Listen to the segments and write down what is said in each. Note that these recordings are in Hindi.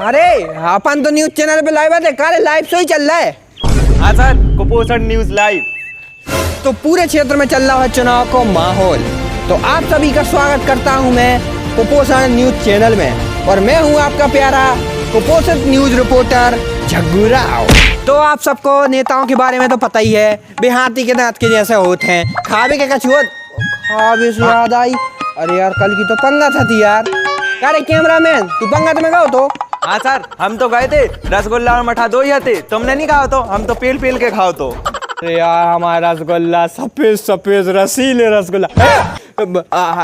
अरे अपन तो न्यूज चैनल पे लाइव है, कार्य लाइव शो ही चल रहा है। हाँ सर, कुपोषण न्यूज लाइव। तो पूरे क्षेत्र में चल रहा है चुनाव को माहौल। तो आप सभी का स्वागत करता हूं मैं कुपोषण न्यूज चैनल में, और मैं हूं आपका प्यारा कुपोषित न्यूज रिपोर्टर झग्गू राव। तो आप सबको नेताओं के बारे में तो पता ही है, वे हाथी के दांत के जैसे होते हैं, खावे के कछुआ खावे से याद आई। अरे यार कल की तो पंगा था थी यार। अरे कैमरामैन तू पंगत में गए तो? हाँ सर, हम तो गए थे, रसगुल्ला और मठा दो ही थे, तुमने नहीं खाओ तो हम तो पेल पेल के खाओ तो। अरे यार हमारा रसगुल्ला सफेद सफेद रसीले रसगुल्ला।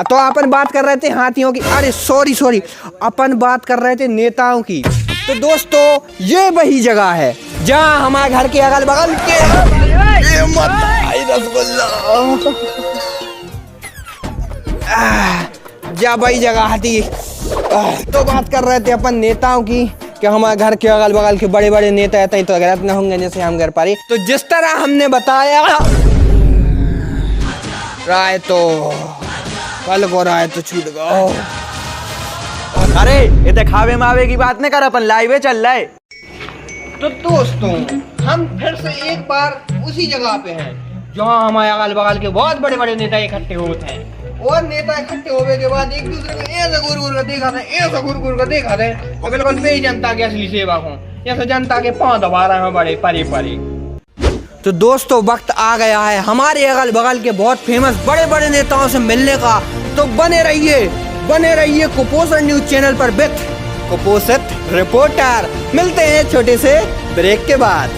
तो अपन बात कर रहे थे हाथियों की, अरे सॉरी अपन बात कर रहे थे नेताओं की। तो दोस्तों ये वही जगह है जहाँ हमारे घर के अगल बगल के रसगुल्ला जा वही जगह थी। तो बात कर रहे थे अपन नेताओं की कि हमारे घर के अगल बगल के बड़े बड़े नेता रहते तो गलत न होंगे जैसे हम कर पा रहे। तो जिस तरह हमने बताया राय तो कल को राय तो छूट गया। अरे ये तो खावे मावे की बात नहीं कर, अपन लाइव चल रहा है। तो दोस्तों हम फिर से एक बार उसी जगह पे हैं जहाँ हमारे अगल बगल के बहुत बड़े बड़े नेता इकट्ठे होते हैं, और नेता इकट्ठे होने के बाद एक दूसरे को ऐसा घूर-घूर कर देखा था, ऐसा घूर-घूर कर देखा था, और बिल्कुल बे जनता के असली सेवक हूँ, जैसे जनता के पांव दबा रहे हैं बड़े परी परी। तो दोस्तों वक्त आ गया है हमारे अगल बगल के बहुत फेमस बड़े बड़े नेताओं से मिलने का। तो बने रहिए कुपोषण न्यूज चैनल पर विद कुपोषित रिपोर्टर। मिलते हैं छोटे से ब्रेक के बाद।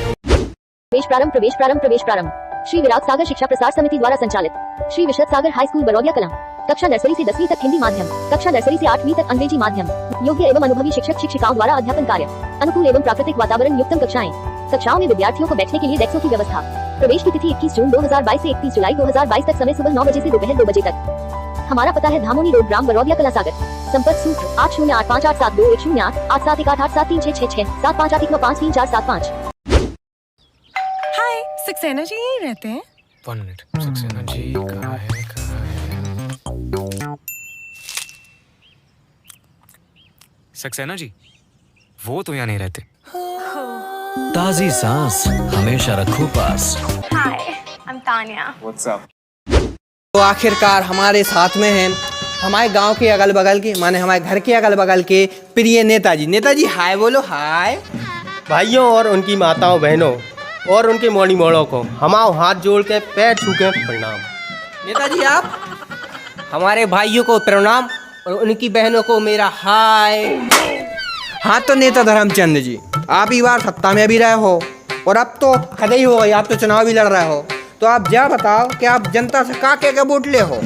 प्रवेश प्रारंभ। श्री विराट सागर शिक्षा प्रसार समिति द्वारा संचालित श्री विशद सागर हाई स्कूल बरौदिया कला, कक्षा नर्सरी से 10वीं तक हिंदी माध्यम, कक्षा नर्सरी से 8वीं तक अंग्रेजी माध्यम, योग्य एवं अनुभवी शिक्षक शिक्षिकाओं द्वारा अध्यापन कार्य, अनुकूल एवं प्राकृतिक वातावरण युक्त कक्षाएं, कक्षाओं में विद्यार्थियों को बैठने के लिए डेस्कों की व्यवस्था। प्रवेश की तिथि 21 जून 2022 से 31 जुलाई 2022 तक, समय सुबह 9 बजे से दोपहर 2 बजे तक। हमारा पता है धामोनी रोड, ग्राम बरौदिया कला सागर। संपर्क सूत्र 8085872108 8718873666 7581953475। सक्सेना जी यहीं रहते हैं? 1 मिनट, सक्सेना जी कहाँ है? सक्सेना जी वो तो यहाँ नहीं रहते। ताजी सांस हमेशा रखो पास। Hi, I am Tanya. What's up? तो आखिरकार हमारे साथ में हैं हमारे गांव के अगल बगल के, माने हमारे घर के अगल बगल के प्रिय नेताजी हाय बोलो। हाय भाइयों और उनकी माताओं बहनों और उनके मोड़ी मोड़ों को हमारे हाथ जोड़ के पैर छू के प्रणाम। नेताजी आप हमारे भाइयों को प्रणाम और उनकी बहनों को मेरा हाय। हाँ तो नेता धर्मचंद जी आप ही बार सत्ता में भी रहे हो, और अब तो खड़े ही हो गई, आप तो चुनाव भी लड़ रहे हो। तो आप जा बताओ कि आप जनता से का क्या वोट ले हो।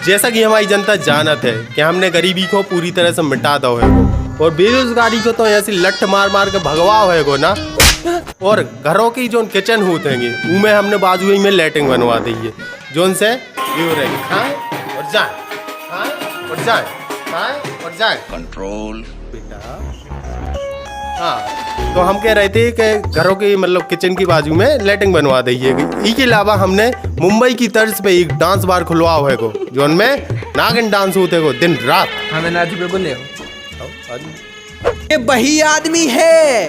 जैसा कि हमारी जनता जानत है कि हमने गरीबी को पूरी तरह से मिटा दो है और बेरोजगारी को तो ऐसी लठ मार मार के भगवाओ है ना, और घरों की जो किचन होते हैं उनमें हमने बाजू ही में लैट्रिन बनवा दी है, जो उनसे खाएं और जाए कंट्रोल बेटा। हाँ तो हम कह रहे थे कि घरों की मतलब किचन की बाजू में लैट्रिन बनवा दी है। इसके अलावा हमने मुंबई की तर्ज पे एक डांस बार खुलवा हुए को, जो उनमें नागिन डांस होते को दिन रात। हमें नाच पे बोले ये वही आदमी है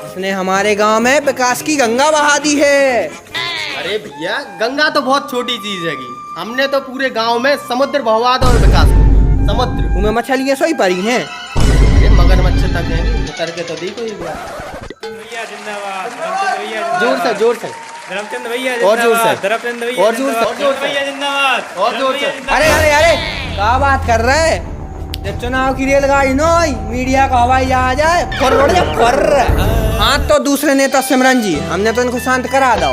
इसने हमारे गांव में विकास की गंगा बहा दी है। अरे भैया गंगा तो बहुत छोटी चीज है, हमने तो पूरे गांव में समुद्र बहवा दो और विकास समुद्र उनमें मछलियाँ सोई पड़ी हैं। अरे मगरमच्छ तक है उतर के तो देखो एक बार। जोर से धर्मचंद भैया और जोर से धर्मचंद भैया और जोर से जिंदाबाद और जोर से। अरे क्या बात कर रहे हैं? जब चुनाव की रेलगाड़ी नहीं मीडिया का हवाई जहाज है फर। हाँ तो दूसरे नेता सिमरन जी हमने तो इनको शांत करा दो।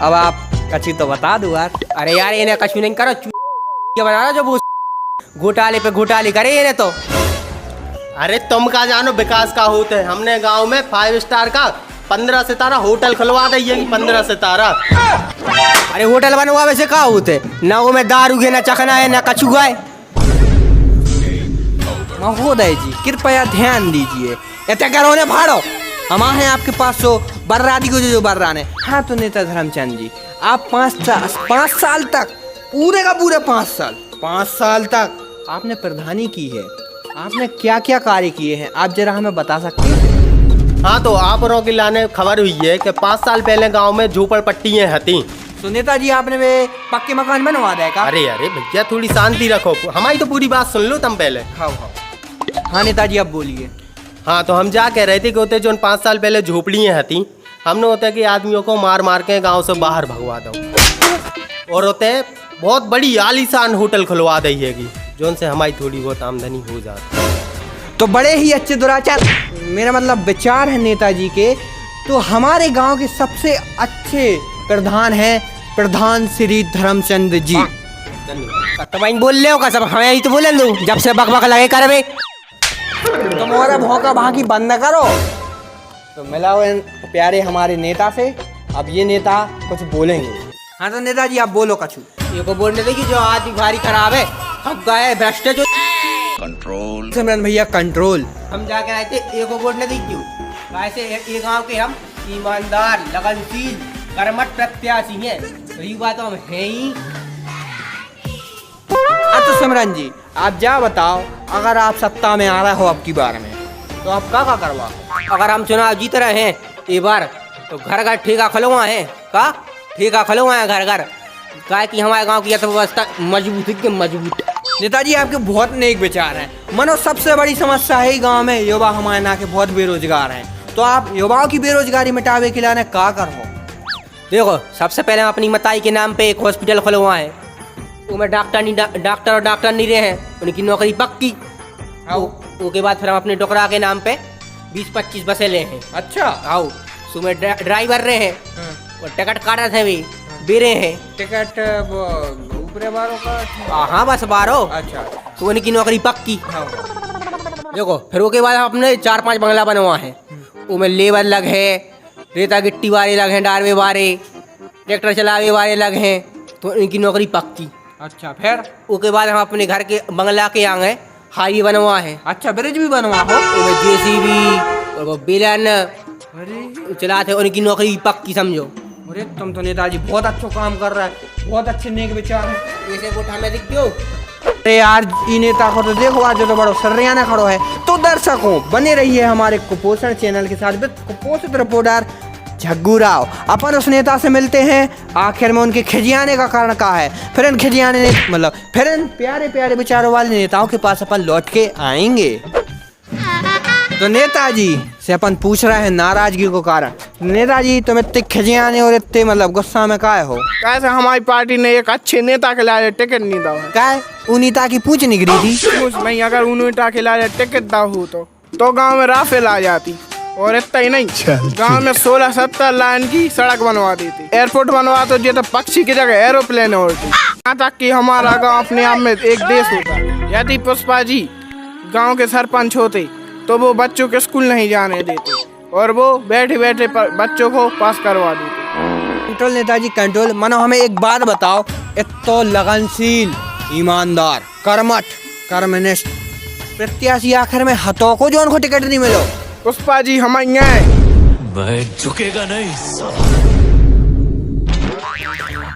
अब आप कची तो बता दो यार। अरे यार इन्हें कछु नहीं करो, क्या बना रहा जो वो घोटाले पे घोटाले करे इन्हें तो। अरे तुम का जानो विकास का होता है, हमने गांव में 5 स्टार का 15 सितारा होटल खुलवा दी है। 15 सितारा। अरे होटल बनवा वैसे का होते ना, वो में दारू के ना चखना है ना कछु गाय। महोदय जी कृपया ध्यान दीजिए, ऐसा करो ने फाड़ो। हम हैं आपके पास तो बर्रादी को जो बर्राने। हाँ तो नेता धर्मचंद जी आप 5 साल तक पूरे का पूरे 5 साल तक आपने प्रधानी की है। आपने क्या क्या कार्य किए हैं, आप जरा हमें बता सकते हैं? हाँ, तो आप के लाने खबर हुई है कि 5 साल पहले गांव में झोपड़पट्टियाँ हती। तो नेताजी आपने वे पक्के मकान बनवा दिया का? अरे अरे भैया, थोड़ी शांति रखो, हमारी तो पूरी बात सुन लो तुम पहले। हाँ नेताजी, अब बोलिए। हाँ, तो हम जा कह रहे थे कि होते जो 5 साल पहले झोपड़ियाँ हती, हमने होता है कि आदमियों को मार मार के गांव से बाहर भगवा दो, और होते बहुत बड़ी आलीशान होटल खुलवा दी हैगी, जो उनसे हमारी थोड़ी बहुत आमदनी हो जाती। तो बड़े ही अच्छे दुराचार, मेरा मतलब विचार है नेताजी के। तो हमारे गांव के सबसे अच्छे प्रधान हैं प्रधान श्री धर्मचंद जी। तो भाई बोल ले का सब हमें ही तो बोले लू, जब से बकबक लगे करबे। तुम और भौका भागी बंद करो। तो मिलाओ इन प्यारे हमारे नेता से, अब ये नेता कुछ बोलेंगे। हाँ तो नेताजी आप बोलो कछु। ये को बोलने दे कि जो आदमी भारी खराब है, हम गए भ्रष्ट जो कंट्रोल। सिमरन भैया कंट्रोल। हम जाके आए थे, एक को बोलने दी क्यों ऐसे ये गांव के हम ईमानदार, लगनशील, कर्मठ प्रत्याशी हैं, तो ये बात हम है ही। तो सिमरन जी आप जा बताओ, अगर आप सत्ता में आ रहे हो अब की बार में, तो आप क्या करवा? अगर हम चुनाव जीत रहे हैं ये बार, तो घर घर ठेका खुलवा है का, ठेका खुलवा है घर घर, क्या कि हमारे गांव की अर्थव्यवस्था मजबूत है, मजबूत। नेताजी आपके बहुत नेक विचार हैं। मनो सबसे बड़ी समस्या है गांव में युवा हमारे ना के बहुत बेरोजगार हैं, तो आप युवाओं की बेरोजगारी मिटावे के लिए क्या करो? देखो, सबसे पहले हम अपनी मताई के नाम पे एक हॉस्पिटल खुलवाए, उसमें डॉक्टर और डॉक्टर नहीं रहे हैं, उनकी नौकरी पक्की। उसके बाद फिर हम अपने डोकरा के नाम पे 20-25 बसें ले हैं। अच्छा, आओ सुबह ड्राइवर रहे हैं, और टिकट काटा थे भी बेरे हैं टिकट ऊपरे बारों का। हाँ बस 12। अच्छा, तो उनकी नौकरी पक्की। देखो, फिर उसके बाद हम अपने 4-5 बंगला बनवा है, उसमें लेबर लग है, रेता गिट्टी वाले लग हैं, डारवे वाले, ट्रैक्टर चलावे वाले लग हैं, तो इनकी नौकरी पक्की। अच्छा, फिर उसके बाद हम अपने घर के बंगला के आगे हाईवे बनवा है। अच्छा, ब्रिज भी बनवा हो? JCB और वो बेलन चलाते, उनकी नौकरी पक्की समझो। अरे तुम तो नेताजी बहुत अच्छा काम कर रहा है, बहुत अच्छे नेक विचार है। ऐसे वोट हमें दिख क्यों? अरे यार, ये नेता को तो देखो आज जो तो बड़ो सर्रियाना खड़ो है। तो दर्शकों बने रहिए हमारे कुपोषण चैनल के साथ विद कुपोषित रिपोर्टर झग्गू राव। अपन उस नेता से मिलते हैं, आखिर में उनके खिजियाने का कारण क्या है, फिर इन खिजियाने ने मतलब फिर इन प्यारे प्यारे विचारों वाले नेताओं के पास अपन लौट के आएंगे। तो नेताजी से अपन पूछ रहे हैं नाराजगी को कारण। नेताजी तुम इतने खिजियाने और इतने मतलब गुस्सा में काहे हो? कैसे हमारी पार्टी ने एक अच्छे नेता के लाए टिकट नहीं दा है। काय उन नेता की पूछ निकली थी? कुछ नहीं, अगर उन नेता के लाए टिकट दा हो तो गांव में राफेल आ जाती, और इतना ही नहीं, गांव में 16-17 लाइन की सड़क बनवा देती, एयरपोर्ट बनवा तो ये तो पक्षी की जगह एरोप्लेन उड़ती। यहाँ तक कि हमारा गांव अपने आप में एक देश होता। यदि पुष्पा जी गांव के सरपंच होते तो वो बच्चों के स्कूल नहीं जाने देते, और वो बैठे बैठे बच्चों को पास करवा देते। Control Netaji control. मनो हमें एक बात बताओ, इतो लगनशील, ईमानदार, कर्मठ, कर्मनिष्ठ प्रत्याशी आखिर में हतो को जो उनको टिकट नहीं मिलो? पुष्पा जी हमारे यहाँ मैं झुकेगा नहीं।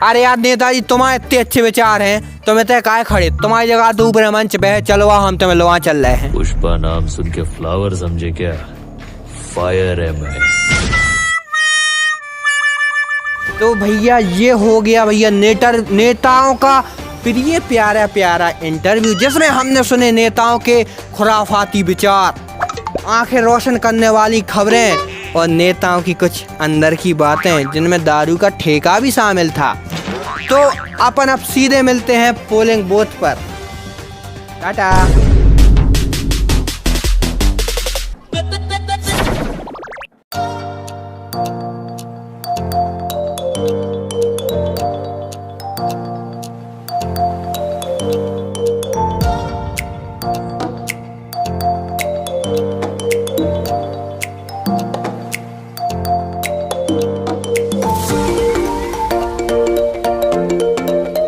अरे यार नेताजी, तुम्हारे इतने अच्छे विचार हैं, तुम्हें तय काय खड़े, तुम्हारी जगह तो ऊपर मंच पे चलो, हम तुम्हें लोहा चल रहे हैं। पुष्पा नाम सुन के फ्लावर समझे क्या? फायर है मैं। तो भैया ये हो गया भैया नेताओं का प्रिय प्यारा प्यारा इंटरव्यू, जिसमें हमने सुने नेताओं के खुराफाती विचार, आंखें रोशन करने वाली खबरें और नेताओं की कुछ अंदर की बातें, जिनमें दारू का ठेका भी शामिल था। तो अपन अब सीधे मिलते हैं पोलिंग बूथ पर। टाटा।